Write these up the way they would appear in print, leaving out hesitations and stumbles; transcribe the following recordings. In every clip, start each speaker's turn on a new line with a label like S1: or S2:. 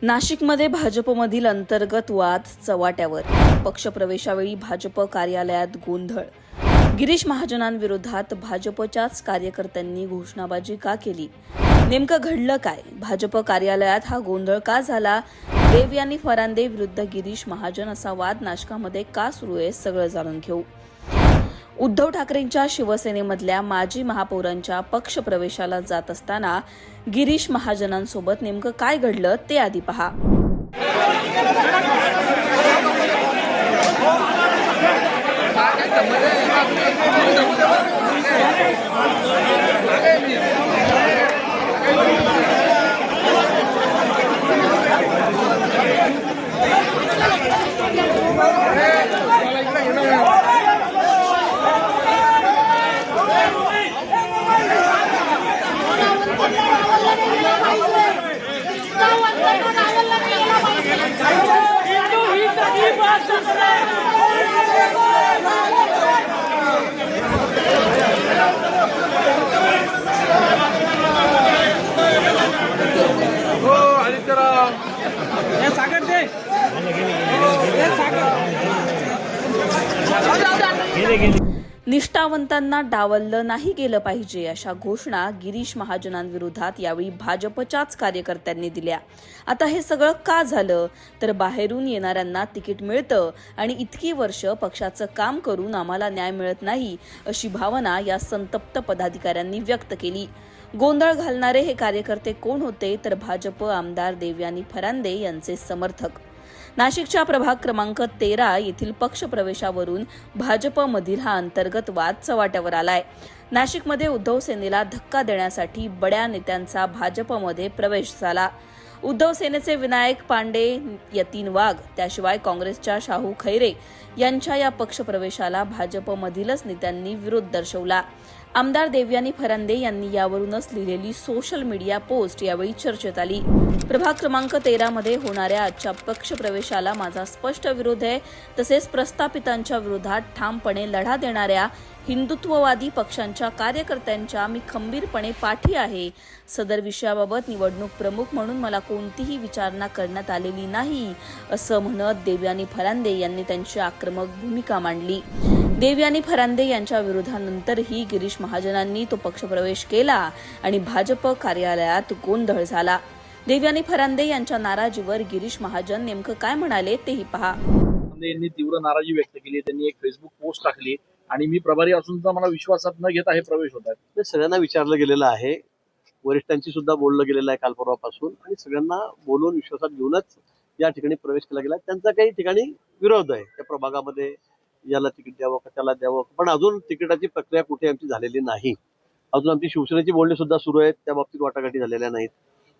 S1: नाशिकमध्ये भाजपमधील अंतर्गत वाद चव्हाट्यावर. पक्षप्रवेशावेळी भाजप कार्यालयात गोंधळ. गिरीश महाजनांविरोधात भाजपच्याच कार्यकर्त्यांनी घोषणाबाजी का केली? नेमकं घडलं काय? भाजप कार्यालयात हा गोंधळ का झाला? देवयानी फरांदे विरुद्ध गिरीश महाजन असा वाद नाशिकमध्ये का सुरू आहे? सगळं जाणून घेऊ. उद्धव ठाकरेंच्या शिवसेनेमधल्या माजी महापौरांच्या पक्षप्रवेशाला जात असताना गिरीश महाजनांसोबत नेमकं काय घडलं ते आधी पहा. निष्ठावंतांना डावललं नाही गेलं पाहिजे अशा घोषणा गिरीश महाजनांविरोधात यावेळी भाजपच्याच कार्यकर्त्यांनी दिल्या. आता हे सगळं का झालं? तर बाहेरून येणाऱ्यांना तिकीट मिळतं आणि इतकी वर्ष पक्षाचं काम करून आम्हाला न्याय मिळत नाही अशी भावना या संतप्त पदाधिकाऱ्यांनी व्यक्त केली. गोंधळ घालणारे हे कार्यकर्ते कोण होते? तर भाजप आमदार देवयानी फरांदे यांचे समर्थक. नाशिकच्या प्रभाग क्रमांक 13 येथील पक्षप्रवेशावरून भाजपमधील हा अंतर्गत वाद चव्हाट्यावर आलाय. नाशिकमध्ये उद्धव सेनेला धक्का देण्यासाठी बड्या नेत्यांचा भाजपमध्ये प्रवेश झाला. उद्धव सेनेचे विनायक पांडे, यतीन वाघ, त्याशिवाय काँग्रेसच्या शाहू खैरे यांच्या या पक्षप्रवेशाला भाजपमधीलच नेत्यांनी विरोध दर्शवला. आमदार देवयानी फरांदे यांनी यावरूनच लिहिलेली सोशल मीडिया पोस्ट यावेळी चर्चेत आली. प्रभाग क्रमांक 13 मध्ये होणाऱ्या आजच्या पक्षप्रवेशाला माझा स्पष्ट विरोध आहे. तसेच प्रस्थापितांच्या विरोधात ठामपणे लढा देणाऱ्या हिंदुत्ववादी पक्षांच्या कार्यकर्त्यांच्या मी खंबीरपणे पाठी आहे. सदर विषयाबाबत निवडणूक प्रमुख म्हणून मला कोणतीही विचारणा करण्यात आलेली नाही असं म्हणत देवयानी फरांदे यांनी त्यांची आक्रमक भूमिका मांडली. देवयानी फरांदे यांच्या विरोधानंतरही गिरीश महाजनांनी तो पक्षप्रवेश केला आणि भाजप कार्यालयात गोंधळ झाला. देवयानी फरांदे यांच्या नाराजीवर गिरीश महाजन नेमकं काय म्हणाले तेही पहा.
S2: यांनी तीव्र नाराजी व्यक्त केली. त्यांनी एक फेसबुक पोस्ट टाकली आणि मी प्रभारी असून मला विश्वासात न घेता हे प्रवेश होत आहेत.
S3: सगळ्यांना विचारलं गेलेलं आहे, वरिष्ठांची सुद्धा बोललं गेलेलं आहे काल परवापासून, आणि सगळ्यांना बोलून विश्वासात घेऊनच या ठिकाणी प्रवेश केला गेला. त्यांचा काही ठिकाणी विरोध आहे, त्या प्रभागामध्ये याला तिकीट द्यावं का त्याला द्यावं, पण अजून तिकिटाची प्रक्रिया कुठे आमची झालेली नाही. अजून आमची शिवसेनेची बोलणी सुद्धा सुरू आहेत, त्या बाबतीत वाटाघाटी झालेल्या नाहीत.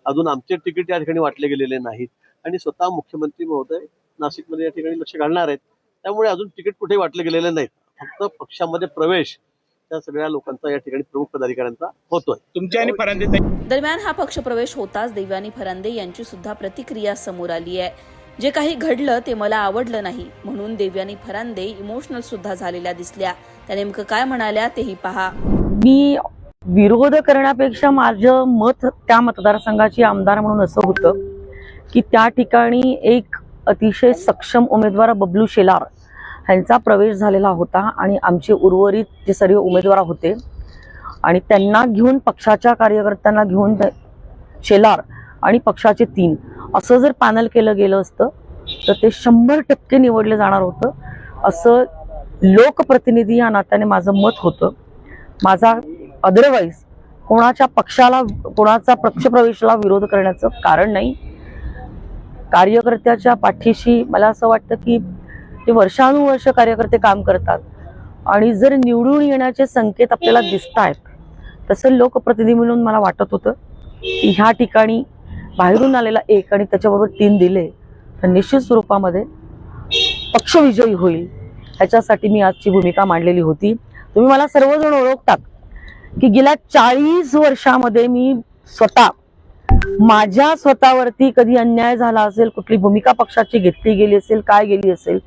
S3: अजून आमचे तिकीट या ठिकाणी वाटले गेलेले नाहीत आणि स्वतः मुख्यमंत्री महोदय नाशिकमध्ये या ठिकाणी लक्ष घालणार आहेत. त्यामुळे अजून तिकीट कुठे वाटले गेलेले नाहीत. फक्त पक्षामध्ये प्रवेश त्या सगळ्या लोकांचा या ठिकाणी प्रमुख पदाधिकाऱ्यांचा होतोय.
S2: तुमच्या आणि फरांदे
S1: दरम्यान हा पक्षप्रवेश होताच देवयानी फरांदे यांची सुद्धा प्रतिक्रिया समोर आली आहे. जे काही घडलं ते मला आवडलं नाही म्हणून देवयानी फरांदे इमोशनल सुद्धा झालेल्या दिसल्या. त्या नेमकं काय म्हणाल्या तेही पहा.
S4: मी विरोध करण्यापेक्षा माझं मत त्या मतदारसंघाची आमदार म्हणून असं होतं की त्या ठिकाणी एक अतिशय सक्षम उमेदवार बबलू शेलार यांचा प्रवेश झालेला होता आणि आमचे उर्वरित जे सर्व उमेदवार होते आणि त्यांना घेऊन पक्षाच्या कार्यकर्त्यांना घेऊन शेलार आणि पक्षाचे 3 असं जर पॅनल केलं गेलं असतं तर ते 100% निवडले जाणार होतं असं लोकप्रतिनिधी या नात्याने माझं मत होतं. माझा अदरवाईज कोणाच्या पक्षाला, कोणाचा पक्षप्रवेशाला विरोध करण्याचं कारण नाही. कार्यकर्त्याच्या पाठीशी मला असं वाटतं की ते वर्षानुवर्ष कार्यकर्ते काम करतात आणि जर निवडून येण्याचे संकेत आपल्याला दिसत आहेत तसं लोकप्रतिनिधी म्हणून मला वाटत होतं की ह्या ठिकाणी बाहेरून आलेला 1 आणि त्याच्याबरोबर 3 दिले तर निश्चित स्वरूपामध्ये पक्ष विजयी होईल. ह्याच्यासाठी मी आजची भूमिका मांडलेली होती. तुम्ही मला सर्वजण ओळखतात की गेल्या 40 वर्षामध्ये मी माझ्या स्वतःवरती कधी अन्याय झाला असेल, कुठली भूमिका पक्षाची घेतली गेली असेल, काय गेली असेल,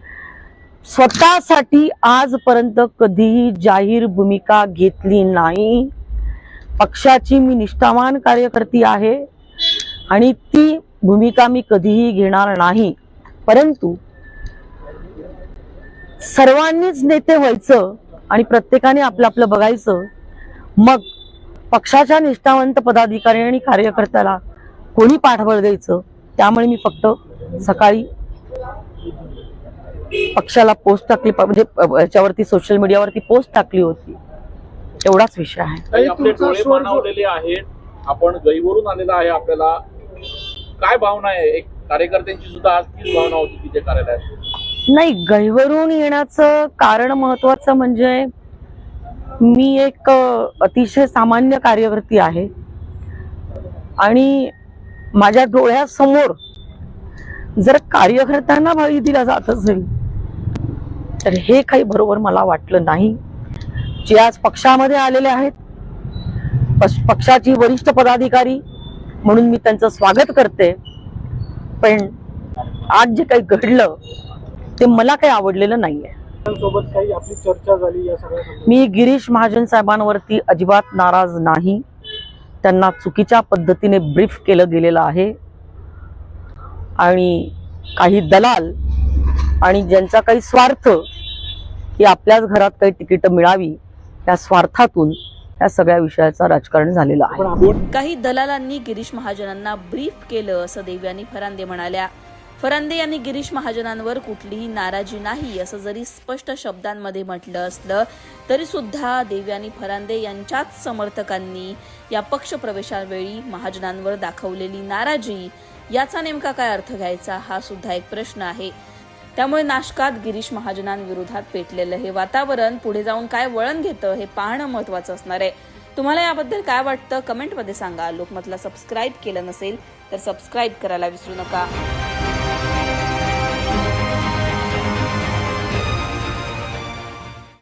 S4: स्वतःसाठी आजपर्यंत कधीही जाहीर भूमिका घेतली नाही. पक्षाची मी निष्ठावान कार्यकर्ती आहे आणि ती भूमिका मी कधीही घेणार नाही. परंतु सर्वांनीच नेते व्हायचं आणि प्रत्येकाने आपलं आपलं बघायचं, मग पक्षाच्या निष्ठावंत पदाधिकारी आणि कार्यकर्त्याला कोणी पाठबळ द्यायचं. त्यामुळे मी फक्त सकाळी पक्षाला पोस्ट टाकली, म्हणजे याच्यावरती सोशल मीडियावरती पोस्ट टाकली होती, एवढाच विषय आहे.
S2: काही आपले डोळे मानावलेले आहेत, आपण गैवरून आलेला आहे. आपल्याला काय भावना आहे? एक कार्यकर्त्यांची सुद्धा आज तीच भावना होती तिथे कार्यालयात.
S4: नाही, गैवरून येण्याचं कारण महत्वाचं म्हणजे मी एक अतिशय सामान्य कार्यकर्ती आहे आणि माझ्या डोळ्यासमोर जर कार्यकर्त्यांना बळी दिला जात असेल तर हे काही बरोबर मला वाटलं नाही. जे आज पक्षामध्ये आलेले आहेत, पक्षाची वरिष्ठ पदाधिकारी म्हणून मी त्यांचं स्वागत करते, पण आज जे काही घडलं ते मला काही आवडलेलं नाहीये.
S5: सोबत काही आपली चर्चा झाली या सगळ्या.
S4: मी गिरीश महाजन साहेबांवरती अजिबात नाराज नाही. त्यांना चुकीच्या पद्धतीने ब्रीफ केलं गेलेलं आहे आणि काही दलाल आणि ज्यांचा काही स्वार्थ की आपल्याच घरात काही तिकीट मिळावी त्या स्वार्थातून या सगळ्या विषयाचं राजकारण झालेलं आहे.
S1: काही दलालांनी गिरीश महाजनांना ब्रीफ केलं असं देवयानी फरांदे म्हणाल्या. फरांदे यांनी गिरीश महाजनांवर कुठलीही नाराजी नाही असं जरी स्पष्ट शब्दांमध्ये म्हटलं असलं तरी सुद्धा देवयानी फरांदे यांच्याच समर्थकांनी या पक्ष प्रवेशावेळी महाजनांवर दाखवलेली नाराजी याचा नेमका काय अर्थ घ्यायचा हा सुद्धा एक प्रश्न आहे. त्यामुळे नाशकात गिरीश महाजनांविरोधात पेटलेलं हे वातावरण पुढे जाऊन काय वळण घेतं हे पाहणं महत्वाचं असणार आहे. तुम्हाला याबद्दल काय वाटतं कमेंटमध्ये सांगा. लोकमतला सबस्क्राईब केलं नसेल तर सबस्क्राईब करायला विसरू नका.